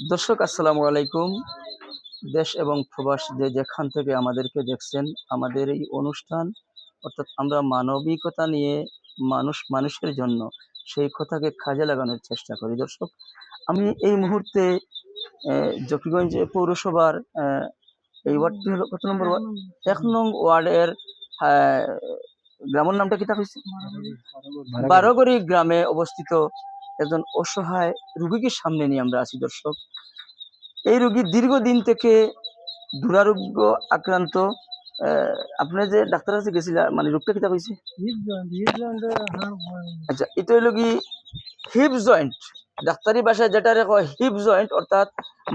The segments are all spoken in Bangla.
দর্শক আসসালামু আলাইকুম। দেশ এবং প্রবাস যে যেখান থেকে আমাদেরকে দেখছেন, আমাদের এই অনুষ্ঠান অর্থাৎ আমরা মানবিকতা নিয়ে মানুষের জন্য সেই কথাকে কাজে লাগানোর চেষ্টা করি। দর্শক, আমি এই মুহূর্তে জকিগঞ্জ পৌরসভার এই ওয়ার্ডটি হলো কত নম্বর ওয়ার্ড? ১ নং ওয়ার্ডের আহ, গ্রামের নামটা কিতা কইছে? বারোগড়ি গ্রামে অবস্থিত একজন অসহায় রুগীকে সামনে নিয়ে আমরা আছি। দর্শক, এই রোগী দীর্ঘদিন থেকে দুরারোগ্য আক্রান্ত। আপনার যে ডাক্তার কাছে গেছিলা, মানে রোগটা কিতা কইছে? আচ্ছা, এটা হইল কি হিপ জয়েন্ট, ডাক্তারি ভাষায় যেটা কয় হিপ জয়েন্ট, অর্থাৎ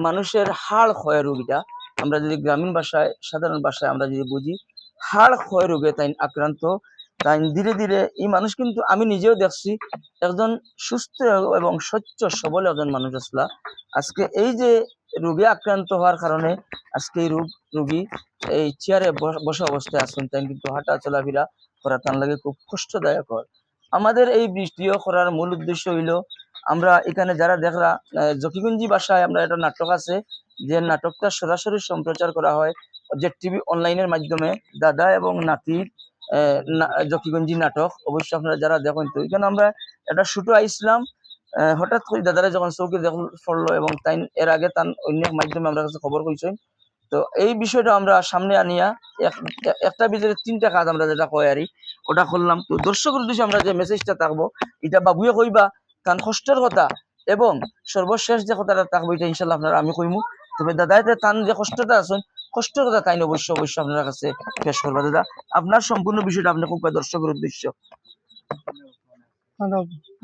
মানুষের হাড় ক্ষয় রোগীটা। আমরা যদি গ্রামীণ ভাষায়, সাধারণ ভাষায় আমরা যদি বুঝি, হাড় ক্ষয় রোগে তাই আক্রান্ত। তাই ধীরে ধীরে এই মানুষ, কিন্তু আমি নিজেও দেখছি, একজন সুস্থ এবং স্বচ্ছ সবল একজন মানুষ আসলা। আজকে এই যে রোগে আক্রান্ত হওয়ার কারণে আজকে এই রোগী এই চেয়ারে বসা অবস্থায় আছেন, তাই কিন্তু হাঁটা চলাফেরা করা তার লাগে খুব কষ্টদায়ক হয়। আমাদের এই ভিডিও করার মূল উদ্দেশ্য হইল, আমরা এখানে যারা দেখলা জকিগঞ্জি ভাষায় আমরা একটা নাটক আছে, যে নাটকটা সরাসরি সম্প্রচার করা হয় যে টিভি অনলাইনের মাধ্যমে, দাদা এবং নাতির জকিগঞ্জি নাটক। অবশ্যই আপনারা যারা দেখেন, তো এখানে আমরা একটা শুটু আইসলাম। হঠাৎ করে দাদারা যখন চৌকি পড়লো, এবং তাই এর আগে তার অন্য মাধ্যমে আমরা কাছে খবর কইছেন। তো এই বিষয়টা আমরা সামনে আনিয়া একটা ভিতরে 3টা কাজ আমরা যেটা কয় আরি ওটা করলাম। তো দর্শকের উদ্দেশ্যে আমরা যে মেসেজটা থাকবো, এটা বাবুয়ে কইবা তার কষ্টের কথা, এবং সর্বশেষ যে কথাটা থাকবো এটা ইনশাল্লাহ আপনারা আমি কইমু। তবে দাদা তান যে কষ্টটা আছেন, কষ্টের কথা তাই অবশ্যই আপনার কাছে পেশ করবা। দাদা, আপনার সম্পূর্ণ বিষয়টা আপনি খুব দর্শকের উদ্দেশ্য।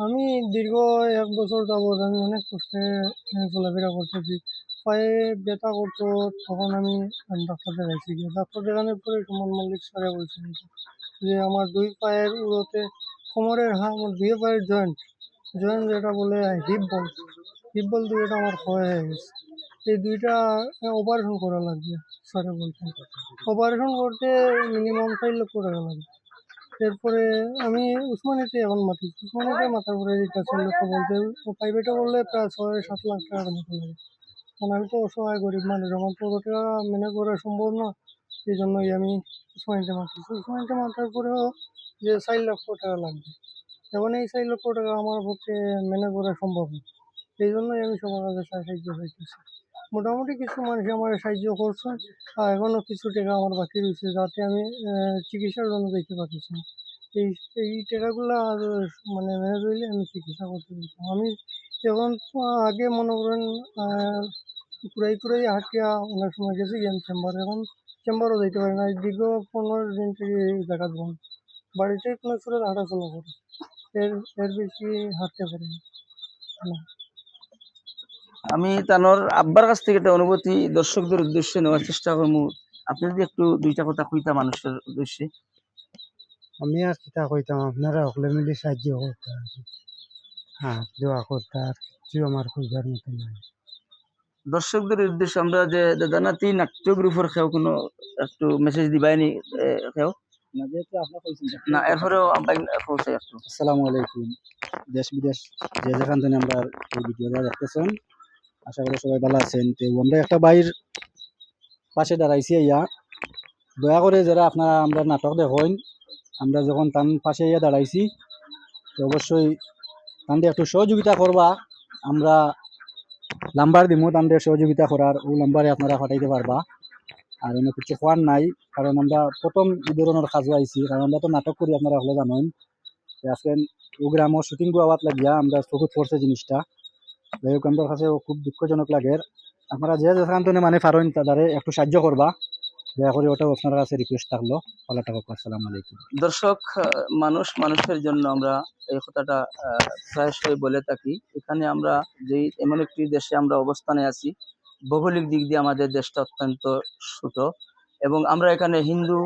আমি দীর্ঘ 1 বছর যাবৎ আমি অনেক কষ্টে চলাফেরা করতেছি। পায়ে ব্যথা করতো, তখন আমি ডাক্তার দেখাইছি। ডাক্তার দেখানোর পরে সুমন মল্লিক স্যারে বলছেন যে আমার 2 পায়ের উড়োতে কোমরের আমার 2 পায়ের জয়েন্ট যেটা বলে হিপ বল দুইটা আমার ক্ষয় হয়ে গেছে। এই দুইটা অপারেশন করা লাগবে স্যারে বলছেন। অপারেশন করতে মিনিমাম 4 লক্ষ টাকা লাগবে। এরপরে আমি উসমানিতে এখন উসমানিতে মাথার উপরে দিতে 4 লক্ষ বলতে, প্রাইভেটে বললে প্রায় 6-7 লাখ টাকার মতো লাগে। কারণ আমি তো অসহায় গরিব মানুষ, আমার তো ওটা মেনে করা সম্ভব না। এই জন্যই আমি উসমানিতে মাথার পরেও যে 4 লক্ষ টাকা লাগবে, এখন এই 4 লক্ষ টাকা আমার পক্ষে মেনে করা সম্ভব না। এই জন্যই আমি সবার কাছে সাহায্য চাইতেছি। মোটামুটি কিছু মানুষ আমার সাহায্য করছে, আর এখনও কিছু টাকা আমার বাকি রয়েছে, যাতে আমি চিকিৎসার জন্য দিতে পারতেছি না। এই এই টাকাগুলো আর মানে মেনে রইলে আমি চিকিৎসা করতে পারতাম। আমি এখন আগে মনে করেন কুড়াই হাঁটিয়া অনেক সময় গেছি গেম চেম্বার, এখন চেম্বারও যেতে পারি না। দীর্ঘ 15 দিন থেকে এই জায়গা বন্ধ। বাড়িতে কোনো ছোটো হাঁটাচলা করে, এর এর বেশি হাঁটতে পারি না। আমি তানোর আব্বার কাছ থেকে একটা অনুভূতি দর্শকদের উদ্দেশ্যে নেওয়ার চেষ্টা করবো। আপনি যদি একটু 2টা কথা কইতা মানুষের উদ্দেশ্যে। আমি আর কিতা কইতাম, আপনারা সকলে মিলে সাহায্য করতে আর কি। হ্যাঁ, দোয়া করতে, আর কিছু আমার কইবার মতো নাই। দর্শকদের উদ্দেশ্যে আমরা যে দাদা নাতি নাট্য গ্রুপের কেউ কোনো একটু মেসেজ দিবাইনি কেউ না, যেহেতু আপনি কইছেন না, এরপরেও আমরা পৌঁছাই একটু। আসসালামু আলাইকুম। দেশ বিদেশ যে যেখান থেকে আমরা এই ভিডিওটা দেখতেছেন, আশা করি সবাই ভালো আছেন। তো আমরা একটা বাইর পাশে দাঁড়াইছি ইয়া, দয়া করে যারা আপনারা আমরা নাটক দেখেন, আমরা যখন তান পাশে ইয়া দাঁড়াইছি, তো অবশ্যই তান্ডে একটু সহযোগিতা করবা। আমরা নাম্বার দিমু, তান্ডে সহযোগিতা করার ও নাম্বারে আপনারা পাঠাইতে পারবা। আর এনে কিছু খোয়ার নাই, কারণ আমরা প্রথম এই ধরনের কাজও আইছি, কারণ আমরা তো নাটক করি, আপনারা হলে জানেন। আজকে প্রোগ্রামও শুটিং হওয়ার লাগিয়া আমরা চকুত পড়ছে জিনিসটা। যাই হোক, আমার কাছে খুব দুঃখজনক লাগে। আপনারা যে যেখান থেকে মানে পারেন তাদের একটু সাহায্য করবা, দয়া করে। ওটাও আপনার কাছে রিকোয়েস্ট থাকলো। ভালো থাকুক। আসসালামু আলাইকুম। দর্শক, মানুষের জন্য আমরা এই কথাটা প্রায়শই বলে থাকি। এখানে আমরা যে এমন একটি দেশে আমরা অবস্থানে আছি, ভৌগোলিক দিক দিয়ে আমাদের দেশটা অত্যন্ত ছোট, এবং আমরা এখানে হিন্দু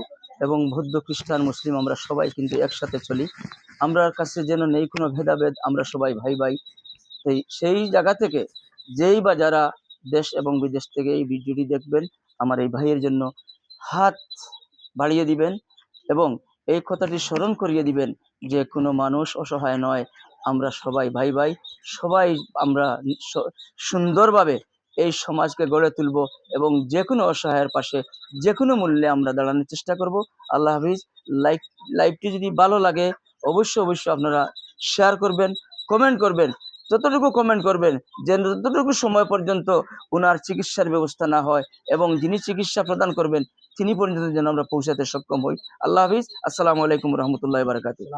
এবং বৌদ্ধ, খ্রিস্টান, মুসলিম আমরা সবাই কিন্তু একসাথে চলি। আমরা কাছে যেন নেই কোনো ভেদাভেদ, আমরা সবাই ভাই ভাই। সেই জায়গা থেকে যেই বা যারা দেশ এবং বিদেশ থেকে এই ভিডিওটি দেখবেন, আমার এই ভাইয়ের জন্য হাত বাড়িয়ে দিবেন, এবং এই কথাটি স্মরণ করিয়ে দিবেন যে কোনো মানুষ অসহায় নয়, আমরা সবাই ভাই ভাই। সবাই আমরা সুন্দরভাবে এই সমাজকে গড়ে তুলব এবং যে কোনো অসহায়ের পাশে যে কোনো মূল্যে আমরা দাঁড়ানোর চেষ্টা করব। আল্লাহ হাফিজ। লাইভটি যদি ভালো লাগে অবশ্যই আপনারা শেয়ার করবেন, কমেন্ট করবেন, যতটুকু কমেন্ট করবেন যে যতটুকু সময় পর্যন্ত ওনার চিকিৎসার ব্যবস্থা না হয় এবং যিনি চিকিৎসা প্রদান করবেন তিনি পর্যন্ত যেন আমরা পৌঁছাতে সক্ষম হই। আল্লাহ হাফিজ। আসসালামু আলাইকুম রহমতুল্লাহ বারাকাতুহু।